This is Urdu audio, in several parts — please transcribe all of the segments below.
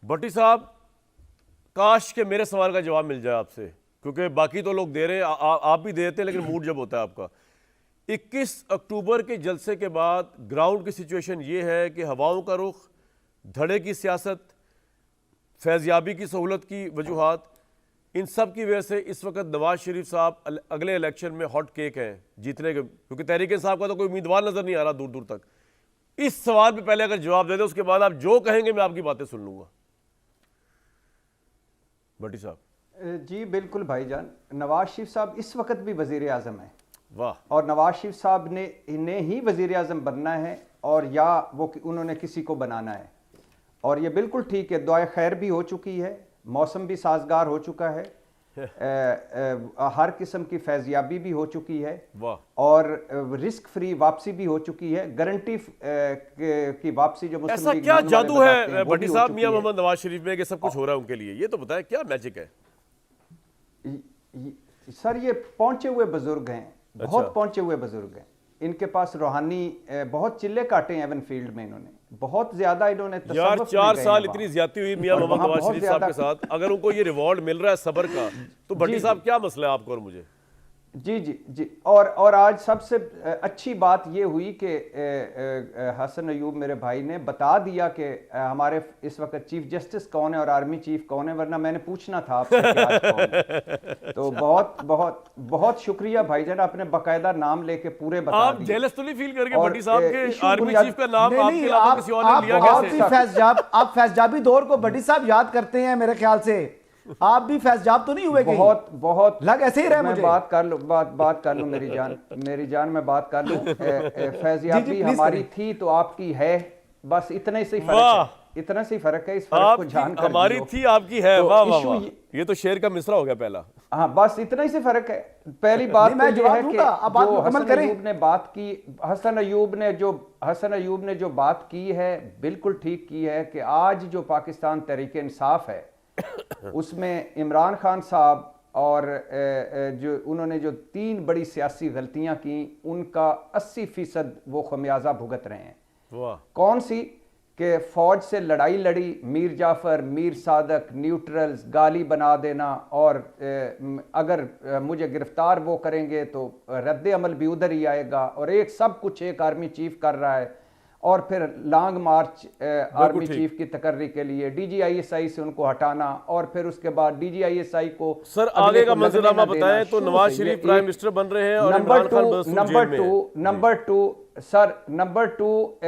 بھٹی صاحب کاش کہ میرے سوال کا جواب مل جائے آپ سے، کیونکہ باقی تو لوگ دے رہے ہیں، آپ بھی دیتے ہیں، لیکن موڈ جب ہوتا ہے آپ کا 21 اکتوبر کے جلسے کے بعد گراؤنڈ کی سچویشن یہ ہے کہ ہواؤں کا رخ، دھڑے کی سیاست، فیضیابی کی سہولت کی وجوہات، ان سب کی وجہ سے اس وقت نواز شریف صاحب اگلے الیکشن میں ہاٹ کیک ہیں جیتنے کے، کیونکہ تحریک انصاف کا تو کوئی امیدوار نظر نہیں آ رہا دور دور تک. اس سوال پہ پہلے اگر جواب دے دیں، اس کے بعد آپ جو کہیں گے میں آپ کی باتیں سن لوں گا. بھٹی صاحب. جی بالکل بھائی جان، نواز شریف صاحب اس وقت بھی وزیر اعظم ہیں. واہ. اور نواز شریف صاحب نے ہی وزیر اعظم بننا ہے، اور یا انہوں نے کسی کو بنانا ہے. اور یہ بالکل ٹھیک ہے، دعائے خیر بھی ہو چکی ہے، موسم بھی سازگار ہو چکا ہے، ہر قسم کی فیضیابی بھی ہو چکی ہے، اور رسک فری واپسی بھی ہو چکی ہے، گارنٹی کی واپسی جو مسلم ایسا لیگ کیا نون والے جادو بتاتے ہیں ہے وہ بھٹی بھی ہو صاحب چکی میاں ہے. محمد نواز شریف میں کہ سب کچھ ہو رہا ہے ان کے لیے؟ یہ تو بتائیں کیا میجک ہے؟ سر یہ پہنچے ہوئے بزرگ ہیں، بہت پہنچے ہوئے بزرگ ہیں. ان کے پاس روحانی بہت چلے کاٹے ہیں ایون فیلڈ میں، انہوں نے بہت زیادہ انہوں نے یار تصوف 4 میں سال گئے اتنی زیادتی ہوئی میاں محمد نواز شریف صاحب کے ساتھ، اگر ان کو یہ ریوارڈ مل رہا ہے صبر کا، تو بھٹی صاحب کیا مسئلہ ہے آپ کو اور مجھے؟ جی جی جی. اور آج سب سے اچھی بات یہ ہوئی کہ حسن ایوب میرے بھائی نے بتا دیا کہ ہمارے اس وقت چیف جسٹس کون ہے اور آرمی چیف کون ہے، ورنہ میں نے پوچھنا تھا آپ سے کہ آج کون ہے. تو بہت بہت بہت شکریہ بھائی جان، آپ نے باقاعدہ نام لے کے پورے بتا آپ دیے. جیلس تو نہیں فیل کر کے بھٹی صاحب کے آرمی چیف کا نام آپ کے نہیں، علاوہ کسی اور نے لیا کیسے؟ آپ فیضجابی دور کو بھٹی صاحب یاد کرتے ہیں میرے خیال سے. آپ بھی فیضجاب تو نہیں ہوئے کہیں؟ بہت بہت لگ ایسے ہی رہے میں مجھے. بات کر لوں میری جان میں بات کر لوں. فیضیابی ہماری تھی تو آپ کی ہے، بس اتنا ہی سے فرق ہے، اتنا سے فرق ہے. اس فرق کو جان کر ہماری تھی آپ کی ہے. واہ واہ واہ، یہ تو شعر کا مصرع ہو گیا پہلا. ہاں بس اتنا ہی سے فرق ہے. پہلی بات تو یہ ہے کہ جو حسن ایوب نے جو بات کی ہے بالکل ٹھیک کی ہے، کہ آج جو پاکستان تحریک انصاف ہے اس میں عمران خان صاحب اور جو انہوں نے جو 3 بڑی سیاسی غلطیاں کی، ان کا 80% وہ خمیازہ بھگت رہے ہیں. کون سی؟ کہ فوج سے لڑائی لڑی، میر جعفر، میر صادق، نیوٹرلز، گالی بنا دینا، اور اگر مجھے گرفتار وہ کریں گے تو رد عمل بھی ادھر ہی آئے گا، اور سب کچھ ایک آرمی چیف کر رہا ہے. اور پھر لانگ مارچ آرمی چیف کی تقرری کے لیے D G I S I سے ان کو ہٹانا، اور پھر اس کے بعد D G I S I کو سر آگے کا منظرنامہ بتائیں. تو نواز شریف پرائم منسٹر بن رہے ہیں اور عمران خان بدستور جیل میں ہے. نمبر 2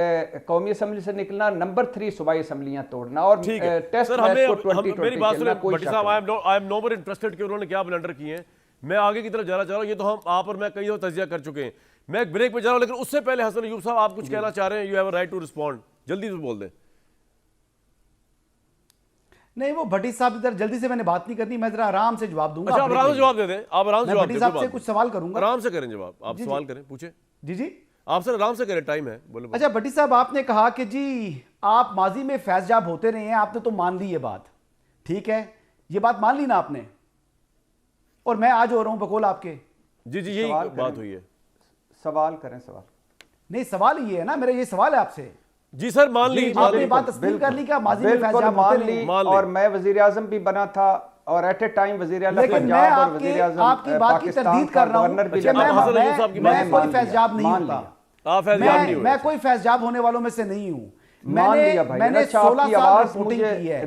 قومی اسمبلی سے نکلنا، نمبر 3 صوبائی اسمبلیاں توڑنا، اور ٹیسٹ میچ کو 2020 میری بات کھیلنا. کوئی بھٹی صاحب I am know more interested کہ انہوں نے کیا بلنڈر کیے ہیں. میں آگے کی طرف جانا چاہ رہا ہوں. یہ تو آپ اور میں کئی دفعہ تجزیہ کر چکے ہیں. میں ایک بریک پہ جا رہا ہوں، لیکن اس سے پہلے حسن ایوب صاحب آپ کچھ کہنا چاہ رہے ہیں؟ You have a right to respond. جلدی سے بول دیں. نہیں وہ بھٹی صاحب ادھر جلدی سے میں نے بات نہیں کرنی، میں ذرا آرام سے جواب دوں گا. اچھا آپ آرام سے جواب دے دیں. آپ آرام سے جواب دیں. بھٹی صاحب سے کچھ سوال کروں گا. آرام سے کریں جواب. آپ سوال کریں، پوچھیں. جی جی آپ سر آرام سے کریں، ٹائم ہے. بولے. اچھا بھٹی صاحب، آپ نے کہا کہ جی آپ ماضی میں فیضجاب ہوتے رہے ہیں، آپ نے تو مان لی یہ بات. ٹھیک ہے، یہ بات مان لی نا آپ نے، اور میں آج ہو رہا ہوں بقول آپ کے. جی جی یہی بات ہوئی ہے. سوال کریں. سوال نہیں، سوال یہ ہے نا، میرا یہ سوال ہے آپ سے. جی سر مان لی. آپ نے بات تسلیم کر لی کہ ماضی میں فیضجاب ہوتے رہے ہیں. اور میں وزیر اعظم بھی بنا تھا، اور ایٹ اے ٹائم وزیر اعلیٰ لیکن میں آپ کی بات کی تردید کر رہا ہوں کہ میں کوئی فیضجاب نہیں ہوتا. میں کوئی فیضجاب ہونے والوں میں سے نہیں ہوں. میں نے 16 سال رپورٹنگ کی ہے.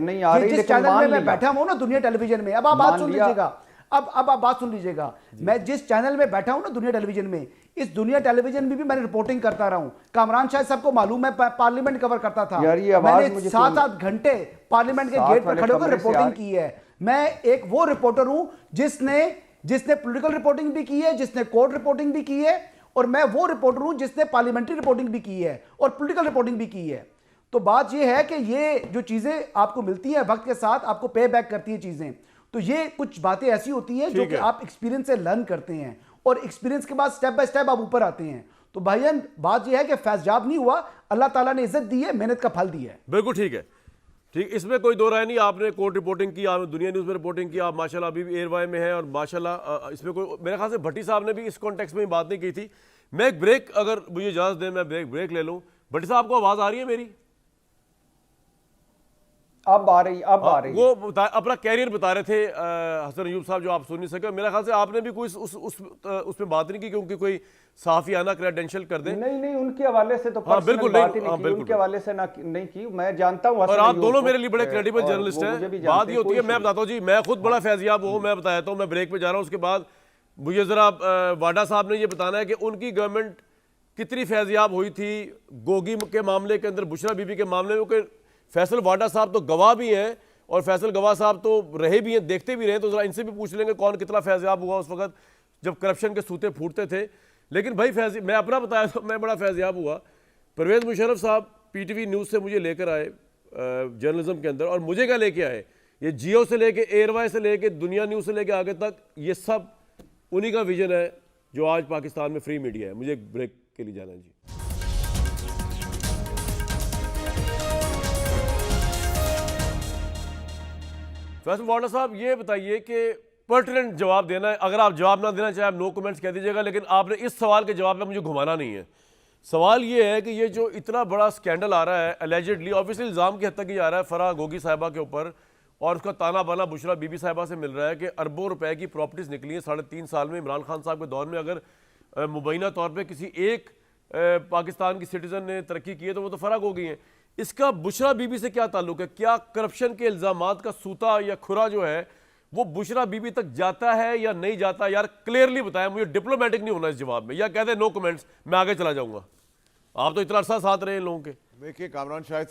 جس چینل میں میں بیٹھا ہوں نا دنیا ٹیلی ویژن میں، اب آپ بات سن لیجیے گا. اب آپ بات سن لیجیے گا. میں جس چینل میں بیٹھا ہوں نا دنیا ٹیلی ویژن میں، اس دنیا ٹیلی ویژن میں بھی میں نے رپورٹنگ کرتا رہا ہوں. کامران شاہ صاحب کو معلوم ہے پارلیمنٹ کور کرتا تھا. میں نے 7 گھنٹے پارلیمنٹ کے گیٹ پر کھڑے ہو کر رپورٹنگ کی ہے. میں ایک وہ رپورٹر ہوں جس نے پولیٹیکل رپورٹنگ بھی کی ہے، جس نے کورٹ رپورٹنگ بھی کی ہے، اور میں وہ رپورٹر ہوں جس نے پارلیمنٹری رپورٹنگ بھی کی ہے اور پولیٹیکل رپورٹنگ بھی کی ہے. تو بات یہ ہے کہ یہ جو چیزیں آپ کو ملتی ہیں وقت کے ساتھ آپ کو پے بیک کرتی ہیں چیزیں. تو یہ کچھ باتیں ایسی ہوتی ہیں جو کہ آپ ایکسپیرینس سے لرن کرتے ہیں، اور ایکسپیرینس کے بعد سٹیپ بائی سٹیپ آپ اوپر آتے ہیں. تو بھائیان بات یہ ہے کہ فیضجاب نہیں ہوا، اللہ تعالیٰ نے عزت دی ہے، محنت کا پھل دی ہے. بالکل ٹھیک ہے. ٹھیک، اس میں کوئی دو رائے نہیں. آپ نے کورٹ رپورٹنگ کی، آپ نے دنیا نیوز میں رپورٹنگ کی، آپ ماشاءاللہ ابھی بھی ایئر وائی میں ہیں، اور ماشاءاللہ اس میں کوئی میرے خیال سے بھٹی صاحب نے بھی اس کانٹیکس میں بات نہیں کی تھی. میں ایک بریک، اگر مجھے اجازت دیں میں بریک لے لوں. بھٹی صاحب آپ کو آواز آ رہی ہے میری؟ اب آ رہی وہ اپنا کیریئر بتا رہے تھے حسن ایوب صاحب، جو آپ سن نہیں سکے. میرا خیال سے آپ نے بھی کوئی اس پہ بات نہیں کی کیونکہ کوئی صحافیانہ کریڈینشیل کر دیں. نہیں ان کے حوالے سے تو بالکل بات ہی نہیں کی، ان کے حوالے سے نہیں کی. میں جانتا ہوں اور آپ دونوں میرے لیے بڑے کریڈیبل جرنلسٹ ہیں. بات یہ ہوتی ہے، میں بتاتا ہوں جی، میں خود بڑا فیضیاب ہوں. میں بتاتا ہوں، میں بریک پہ جا رہا ہوں، اس کے بعد مجھے ذرا واڈا صاحب نے یہ بتانا ہے کہ ان کی گورنمنٹ کتنی فیضیاب ہوئی تھی گوگی کے معاملے کے اندر، بشرا بی بی کے معاملے میں. کہ فیصل واڈا صاحب تو گواہ بھی ہیں اور فیصل گواہ صاحب تو رہے بھی ہیں، دیکھتے بھی رہے، تو ذرا ان سے بھی پوچھ لیں گے کون کتنا فیضیاب ہوا اس وقت جب کرپشن کے سوتے پھوٹتے تھے. لیکن بھائی میں اپنا بتایا تو میں بڑا فیضیاب ہوا. پرویز مشرف صاحب پی ٹی وی نیوز سے مجھے لے کر آئے جرنلزم کے اندر، اور مجھے کیا لے کے آئے، یہ جیو سے لے کے ایئر وائی سے لے کے دنیا نیوز سے لے کے آگے تک یہ سب انہی کا ویژن ہے جو آج پاکستان میں فری میڈیا ہے. مجھے ایک بریک کے لیے جانا ہے جی. فیصل واڈا صاحب یہ بتائیے کہ پرٹیننٹ جواب دینا ہے، اگر آپ جواب نہ دینا چاہے آپ نو کمنٹس کہہ دیجیے گا، لیکن آپ نے اس سوال کے جواب میں مجھے گھمانا نہیں ہے. سوال یہ ہے کہ یہ جو اتنا بڑا سکینڈل آ رہا ہے الیجڈلی، آبویسلی الزام کی حد تک ہی آ رہا ہے فرح گوگی صاحبہ کے اوپر، اور اس کا تانا بانا بشرا بی بی صاحبہ سے مل رہا ہے کہ اربوں روپے کی پراپرٹیز نکلی ہیں 3.5 سال میں. عمران خان صاحب کے دور میں اگر مبینہ طور پہ کسی ایک پاکستان کی سٹیزن نے ترقی کی ہے تو وہ تو فرح گوگی ہیں. اس کا بشرا بی بی سے کیا تعلق ہے؟ کیا کرپشن کے الزامات کا سوتا یا کھرا جو ہے وہ بشرا بی بی تک جاتا ہے یا نہیں جاتا؟ یار کلیئرلی بتائیں، مجھے ڈپلومیٹک نہیں ہونا اس جواب میں، یا کہہ دیں نو کمنٹس، میں آگے چلا جاؤں گا. آپ تو اتنا عرصہ ساتھ رہے ہیں لوگوں کے. دیکھیے کامران شاہد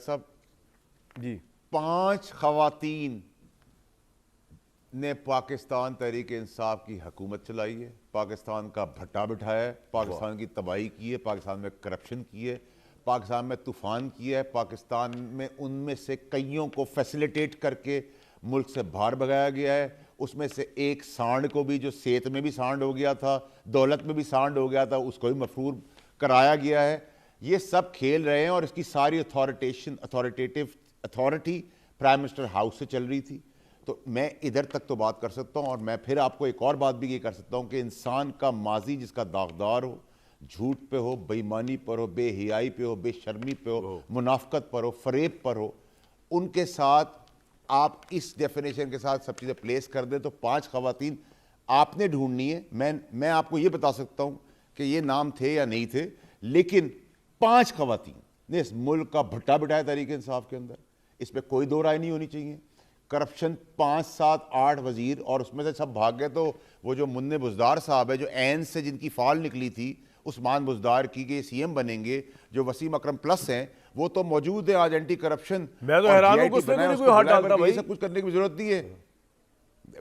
صاحب جی، 5 خواتین نے پاکستان تحریک انصاف کی حکومت چلائی ہے، پاکستان کا بھٹا بٹھایا ہے، پاکستان کی تباہی کی ہے، پاکستان میں کرپشن کی ہے، پاکستان میں طوفان کیا ہے، پاکستان میں ان میں سے کئیوں کو فیسیلیٹیٹ کر کے ملک سے باہر بھگایا گیا ہے. اس میں سے ایک سانڈ کو بھی، جو صحت میں بھی سانڈ ہو گیا تھا، دولت میں بھی سانڈ ہو گیا تھا، اس کو بھی مفرور کرایا گیا ہے. یہ سب کھیل رہے ہیں اور اس کی ساری اتھارٹی پرائم منسٹر ہاؤس سے چل رہی تھی. تو میں ادھر تک تو بات کر سکتا ہوں، اور میں پھر آپ کو ایک اور بات بھی یہ کر سکتا ہوں کہ انسان کا ماضی جس کا داغدار ہو، جھوٹ پہ ہو، بے ایمانی پر ہو، بے حیائی پہ ہو، بے شرمی پہ ہو، منافقت پر ہو، فریب پر ہو، ان کے ساتھ آپ اس ڈیفینیشن کے ساتھ سب چیزیں پلیس کر دیں تو 5 خواتین آپ نے ڈھونڈنی ہے. میں آپ کو یہ بتا سکتا ہوں کہ یہ نام تھے یا نہیں تھے، لیکن 5 خواتین نے اس ملک کا بھٹا بٹھایا تحریک انصاف کے اندر. اس پہ کوئی دو رائے نہیں ہونی چاہیے. کرپشن 5 7 8 وزیر، اور اس میں سے سب بھاگ گئے. تو وہ جو منع بزدار صاحب ہے، جو این سے جن کی فال نکلی تھی عثمان بزدار کی کہ سی ایم بنیں گے، جو وسیم اکرم پلس ہیں، وہ تو موجود ہیں آج اینٹی کرپشن. میں تو حیران ہوں کہ اس میں کوئی ہاتھ ڈالتا بھائی. سب کچھ کرنے کی ضرورت نہیں ہے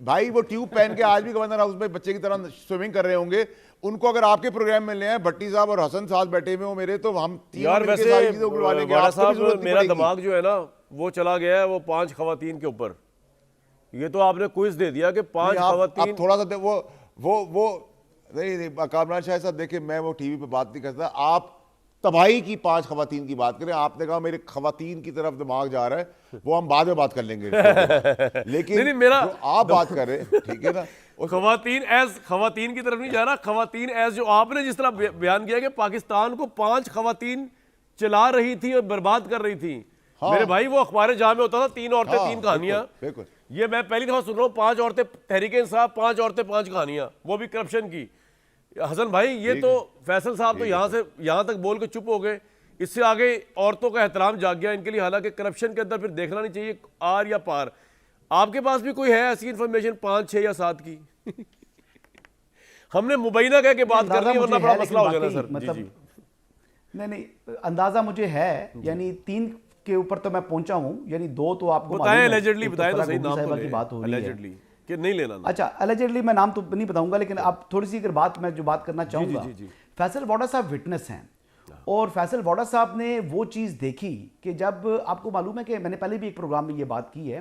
بھائی. وہ ٹیوب پہن کے آج بھی گورنر ہاؤس میں بچے کی طرح سوئمنگ کر رہے ہوں گے. ان کو اگر آپ کے پروگرام میں لے آئیں، بھٹی صاحب اور حسن صاحب بیٹھے ہوئے ہوں میرے، تو ہم یار ویسے واڈا صاحب میرا دماغ جو ہے نا وہ چلا گیا ہے وہ 5 خواتین کے اوپر. یہ تو آپ نے کوئز دے دیا کہ 5 خواتین. تھوڑا سا وہ نہیں کامران شاہ صاحب دیکھیں، میں وہ ٹی وی پہ بات نہیں کرتا. آپ تباہی کی 5 خواتین کی بات کریں. آپ نے کہا میرے خواتین کی طرف دماغ جا رہا ہے، وہ ہم بعد میں بات کر لیں گے. لیکن جو آپ بات کر رہے ہیں، ٹھیک ہے نا، خواتین کی طرف نہیں جا رہا. خواتین ایز جو آپ نے جس طرح بیان کیا کہ پاکستان کو 5 خواتین چلا رہی تھی اور برباد کر رہی تھی. میرے بھائی وہ اخبار جہاں میں ہوتا تھا 3 عورتیں 3 کہانیاں. یہ میں پہلی دفعہ سن رہا ہوں 5 عورتیں تحریک انصاف، 5 عورتیں 5 کہانیاں، وہ بھی کرپشن کی. حسن بھائی یہ تو فیصل صاحب تو یہاں تک بول کے چپ ہو گئے. اس سے آگے عورتوں کا احترام جاگ گیا ان کے لیے. حالانکہ کرپشن کے اندر پھر دیکھنا نہیں چاہیے آر یا پار. آپ کے پاس بھی کوئی ہے ایسی انفارمیشن 5 6 یا 7 کی؟ ہم نے مبینہ کہہ کے بات کرنی ہے ورنہ بڑا مسئلہ ہو جانا سر. مطلب نہیں اندازہ مجھے ہے، یعنی 3 کے اوپر تو میں پہنچا ہوں، یعنی 2 تو آپ کو بتائیں. اللیجڈلی بتائیں تو صحیح نام تو لیں. اللیجڈلی کہ نہیں لینا. اچھا اللیجڈلی میں نام تو نہیں بتاؤں گا، لیکن اب تھوڑی سی اگر میں جو بات کرنا چاہوں گا، فیصل واڈا صاحب وٹنس ہیں. اور فیصل واڈا صاحب نے وہ چیز دیکھی کہ جب آپ کو معلوم ہے کہ میں نے پہلے بھی ایک پروگرام میں یہ بات کی ہے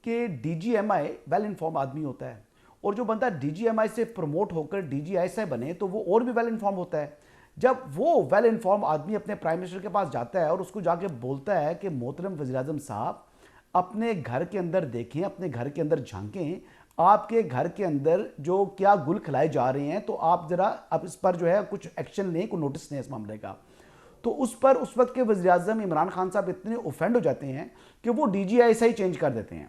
کہ D G M I well inform آدمی ہوتا ہے، اور جو بندہ ڈی جی ایم آئی سے پروموٹ ہو کر ڈی جی آئی سے بنے تو وہ اور بھی ویل انفارم ہوتا ہے. جب وہ ویل انفارم آدمی اپنے پرائم منسٹر کے پاس جاتا ہے اور اس کو جا کے بولتا ہے کہ محترم وزیر اعظم صاحب اپنے گھر کے اندر دیکھیں، اپنے گھر کے اندر جھانکیں، آپ کے گھر کے اندر جو کیا گل کھلائے جا رہے ہیں، تو آپ ذرا اب اس پر جو ہے کچھ ایکشن لیں، کوئی نوٹس لیں اس معاملے کا. تو اس پر اس وقت کے وزیر اعظم عمران خان صاحب اتنے اوفینڈ ہو جاتے ہیں کہ وہ DGI سے ہی چینج کر دیتے ہیں.